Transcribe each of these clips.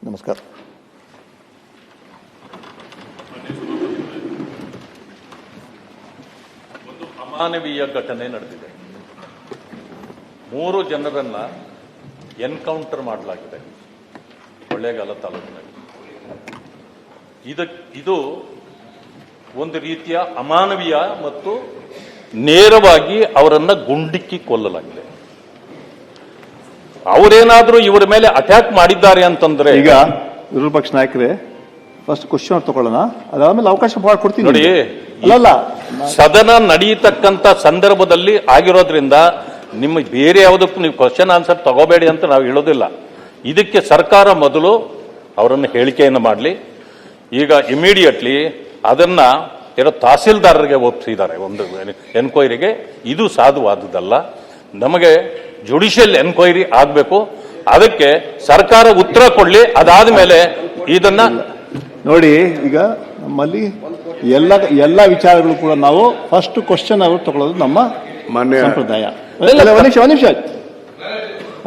ನಮಸ್ಕಾರ. ಒಂದು ಅಮಾನವೀಯ ಘಟನೆ ನಡೆದಿದೆ. 3 ಜನರನ್ನ ಎನ್ಕೌಂಟರ್ ಮಾಡಲಾಗಿದೆ ಕೊಳ್ಳೇಗಾಲ ತಾಲೂಕಿನಲ್ಲಿ. ಇದು ಒಂದು ರೀತಿಯ ಅಮಾನವೀಯ ಮತ್ತು ನೇರವಾಗಿ ಅವರನ್ನ ಗುಂಡಿಕ್ಕಿ ಕೊಲ್ಲಲಾಗಿದೆ. ಅವರೇನಾದ್ರೂ ಇವರ ಮೇಲೆ ಅಟ್ಯಾಕ್ ಮಾಡಿದ್ದಾರೆ ಅಂತಂದ್ರೆ, ಈಗ ವಿರೋಧ ಪಕ್ಷ ನಾಯಕರೇ ಫಸ್ಟ್ ಕ್ವಶನ್ ತಗೊಳ್ಳೋಣ, ಅದಾದ್ಮೇಲೆ ಅವಕಾಶ ಕೊಡ್ತೀನಿ. ನೋಡಿ, ಅಲ್ಲ ಸದನ ನಡೆಯತಕ್ಕಂತ ಸಂದರ್ಭದಲ್ಲಿ ಆಗಿರೋದ್ರಿಂದ ನಿಮ್ಮ ಬೇರೆ ಯಾವುದಕ್ಕೂ ನೀವು ಕ್ವಶನ್ ಆನ್ಸರ್ ತಗೋಬೇಡಿ ಅಂತ ನಾವು ಹೇಳೋದಿಲ್ಲ. ಇದಕ್ಕೆ ಸರ್ಕಾರ ಮೊದಲು ಅವರನ್ನು ಹೇಳಿಕೆಯನ್ನು ಮಾಡಲಿ. ಈಗ ಇಮಿಡಿಯೇಟ್ಲಿ ಅದನ್ನ ತಹಸೀಲ್ದಾರರಿಗೆ ಒಪ್ಪಿಸಿದ್ದಾರೆ ಒಂದು ಎನ್ಕ್ವೈರಿಗೆ. ಇದು ಸಾಧುವಾದುದಲ್ಲ. ನಮಗೆ ಜುಡಿಷಿಯಲ್ ಎನ್ಕ್ವೈರಿ ಆಗಬೇಕು. ಅದಕ್ಕೆ ಸರ್ಕಾರ ಉತ್ತರ ಕೊಡ್ಲಿ. ಅದಾದ ಮೇಲೆ ಇದನ್ನ ನೋಡಿ, ಈಗ ನಮ್ಮಲ್ಲಿ ಎಲ್ಲ ವಿಚಾರಗಳು ಕೂಡ ನಾವು ಫಸ್ಟ್ ಕ್ವಶನ್ ಅವರು ತಗೊಳ್ಳೋದು ನಮ್ಮ ಸಂಪ್ರದಾಯ.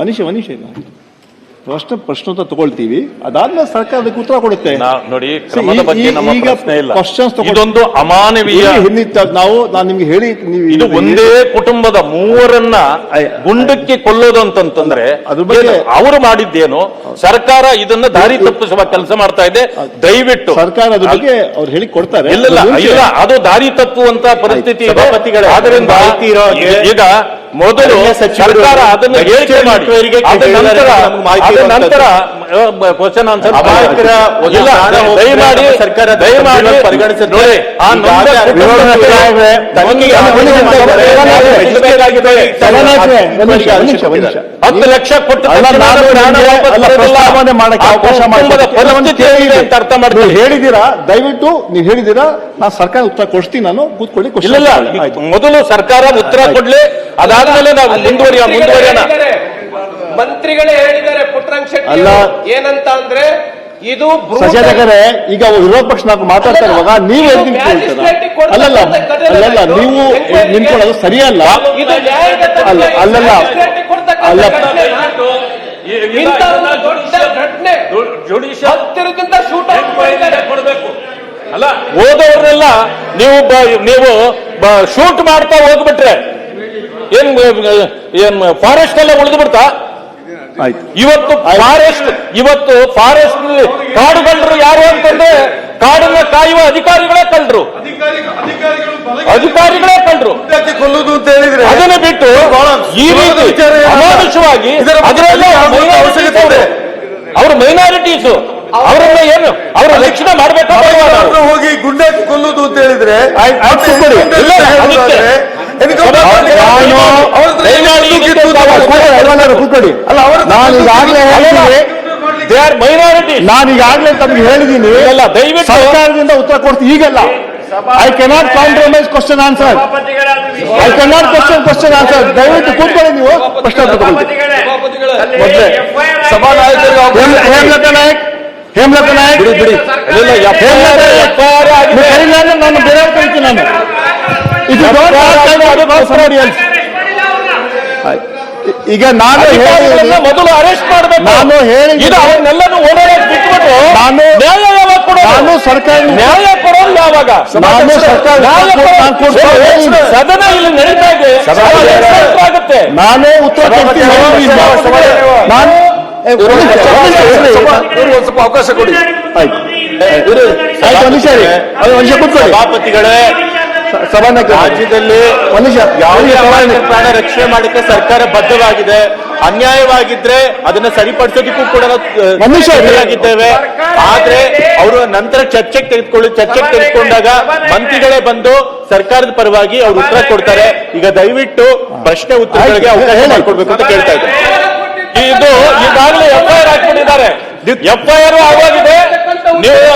ಮನುಷ್ಯ ಪ್ರಶ್ನೆ ಅಂತ ತಗೊಳ್ತೀವಿ, ಅದಾದ್ಮೇಲೆ ಸರ್ಕಾರ ಅದಕ್ಕೆ ಉತ್ತರ ಕೊಡುತ್ತೆ. ನೋಡಿ, ಕ್ರಮದ ಬಗ್ಗೆ ನಮ್ಮ ಪ್ರಶ್ನೆ ಇಲ್ಲ. ಕ್ವಶನ್ಸ್ ಇದೊಂದು ಅಮಾನವೀಯ. ನಾನು ನಿಮ್ಗೆ ಹೇಳಿ, ಇದು ಒಂದೇ ಕುಟುಂಬದ 3ರನ್ನ ಗುಂಡಕ್ಕೆ ಕೊಲ್ಲೋದು ಅಂತಂದ್ರೆ ಅದ್ರ ಬಗ್ಗೆ ಅವರು ಮಾಡಿದ್ದೇನು? ಸರ್ಕಾರ ಇದನ್ನ ದಾರಿ ತಪ್ಪಿಸುವ ಕೆಲಸ ಮಾಡ್ತಾ ಇದೆ. ದಯವಿಟ್ಟು ಸರ್ಕಾರ ಅದ್ರ ಬಗ್ಗೆ ಅವ್ರು ಹೇಳಿ ಕೊಡ್ತಾರೆ. ಇಲ್ಲ, ಅದು ದಾರಿ ತಪ್ಪುವಂತ ಪರಿಸ್ಥಿತಿ ಇದೆ. ಆದ್ರಿಂದ ಈಗ ಮೊದಲು ಸರ್ಕಾರ ಅದನ್ನು ಹೇಳಿಕೆ ಮಾಡಿ, ನಂತರ ಕ್ವಶನ್ ಆನ್ಸರ್ ದಯಮಾಡಿ ಸರ್ಕಾರ ಪರಿಗಣಿಸಿದ್ರೆ 10 ಲಕ್ಷ ಕೊಟ್ಟು ಅರ್ಥ ಮಾಡಿ ಹೇಳಿದೀರಾ. ದಯವಿಟ್ಟು ನೀವು ಹೇಳಿದೀರಾ, ನಾನು ಸರ್ಕಾರ ಉತ್ತರ ಕೊಡ್ತೀನಿ. ನಾನು ಕೂತ್ಕೊಳ್ಳಿ. ಇಲ್ಲ, ಮೊದಲು ಸರ್ಕಾರ ಉತ್ತರ ಕೊಡ್ಲಿ, ಅದಾದ್ಮೇಲೆ ನಾವು ಮುಂದುವರಿಯೋಣ. ಮಂತ್ರಿಗಳೇ ಹೇಳಿದ್ದಾರೆ ಪುಟ್ಟರಂಗ ಶೆಟ್ಟಿ ಏನಂತ ಅಂದ್ರೆ, ಇದು ಸಚೇತಕರೇ, ಈಗ ವಿರೋಧ ಪಕ್ಷ ನಾವು ಮಾತಾಡ್ತಾ ಇರುವಾಗ ನೀವು ಅಲ್ಲಲ್ಲ ನೀವು ನಿಂತ್ಕೊಳ್ಳೋದು ಸರಿಯಲ್ಲ. ಅಲ್ಲಲ್ಲ ಕೊಡಬೇಕು ಅಲ್ಲ. ಹೋದವ್ರನ್ನೆಲ್ಲ ನೀವು ಶೂಟ್ ಮಾಡ್ತಾ ಹೋಗ್ಬಿಟ್ರೆ ಏನ್ ಫಾರೆಸ್ಟ್ ಎಲ್ಲ ಉಳಿದು ಬಿಡ್ತಾ? ಇವತ್ತು ಫಾರೆಸ್ಟ್ ಕಾಡುಗಳ್ಳರು ಯಾರು ಅಂತಂದ್ರೆ ಕಾಡನ್ನ ಕಾಯುವ ಅಧಿಕಾರಿಗಳೇ ಕಳ್ಳರು. ಕೊಲ್ಲುದು ಅಂತ ಹೇಳಿದ್ರೆ ಅದನ್ನು ಬಿಟ್ಟು ಈ ರೀತಿ ಅಮಾನುಷವಾಗಿ ಅವರು ಮೈನಾರಿಟೀಸ್ ಅವರನ್ನ ಏನು ಅವರ ರಕ್ಷಣೆ ಮಾಡಬೇಕಾದ್ರೆ ಹೋಗಿ ಗುಂಡಾಕಿ ಕೊಲ್ಲುದು ಅಂತ ಹೇಳಿದ್ರೆ ನಾನೀಗಾಗಲೇ ತಮಗೆ ಹೇಳಿದ್ದೀನಿ. ದಯವಿಟ್ಟು ಸರ್ಕಾರದಿಂದ ಉತ್ತರ ಕೊಡ್ತೀನಿ. ಈಗಲ್ಲ, I cannot compromise question answer. ದಯವಿಟ್ಟು ಕೂತ್ಕೊಳ್ಳಿ. ನೀವು ಪ್ರಶ್ನೆ ತಗೊಳ್ಳಿ. ಹೇಮಲತಾ ನಾಯಕ್ ಬಿಡಿ. ನಾನು ಬೇರೆ ಕಳಿತೀನಿ. ನಾನು ಈಗ ನಾನು ಮೊದಲು ಅರೆಸ್ಟ್ ಮಾಡಬೇಕು. ನಾನು ಹೇಳಿದ್ದು ಅವನ್ನೆಲ್ಲನೂ ಓಡಾಡಕ್ಕೆ ಬಿಟ್ಬಿಟ್ಟು ನಾನು ಸರ್ಕಾರ ನ್ಯಾಯ ಕೊಡೋದು ಯಾವಾಗ? ನಾನು ಸರ್ಕಾರ ಸದನ ಇಲ್ಲಿ ನಡೀತಾ ಇದೆ, ಆಗುತ್ತೆ. ನಾನು ಉತ್ತರ ಕೊಡ್ತೀನಿ. ನಾನು ಸ್ವಲ್ಪ ಅವಕಾಶ ಕೊಡಿ. ಸಭಾಪತಿಗಳೇ, ರಾಜ್ಯದಲ್ಲಿ ಯಾವುದೇ ಪ್ರಾಣ ರಕ್ಷಣೆ ಮಾಡಲಿಕ್ಕೆ ಸರ್ಕಾರ ಬದ್ಧವಾಗಿದೆ. ಅನ್ಯಾಯವಾಗಿದ್ರೆ ಅದನ್ನ ಸರಿಪಡಿಸೋದಕ್ಕೂ ಕೂಡ ಆಗಿದ್ದೇವೆ. ಆದ್ರೆ ಅವರು ನಂತರ ಚರ್ಚೆಗೆ ತೆಗೆದುಕೊಂಡಾಗ ಮಂತ್ರಿಗಳೇ ಬಂದು ಸರ್ಕಾರದ ಪರವಾಗಿ ಅವರು ಉತ್ತರ ಕೊಡ್ತಾರೆ. ಈಗ ದಯವಿಟ್ಟು ಪ್ರಶ್ನೆ ಉತ್ತರಗಳಿಗೆ ಅವಕಾಶ ಮಾಡಿಕೊಡ್ಬೇಕು ಅಂತ ಕೇಳ್ತಾ ಇದ್ದಾರೆ. ಇದು ಈಗಾಗಲೇ FIR ಹಾಕೊಂಡಿದ್ದಾರೆ. FIR ಆಗೋಗಿದೆ. ನೀವು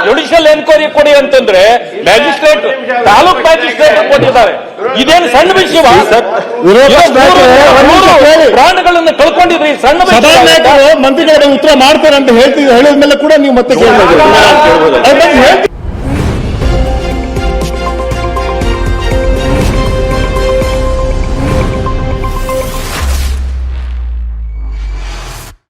ಜುಡಿಷಿಯಲ್ ಎನ್ಕ್ವೈರಿ ಕೊಡಿ ಅಂತಂದ್ರೆ ತಾಲೂಕ್ ಮ್ಯಾಜಿಸ್ಟ್ರೇಟ್ ಕೊಟ್ಟಿದ್ದಾರೆ. ಇದೇನು ಸಣ್ಣ ವಿಷಯ? ಪ್ರಾಣಗಳನ್ನು ಕಳ್ಕೊಂಡಿದ್ರಿ. ಸಣ್ಣ ಮಂತ್ರಿಗಳ ಉತ್ತರ ಮಾಡ್ತಾರೆ ಅಂತ ಹೇಳಿದ್ಮೇಲೆ ಕೂಡ ನೀವು ಮತ್ತೆ ಕೇಳಬಹುದು.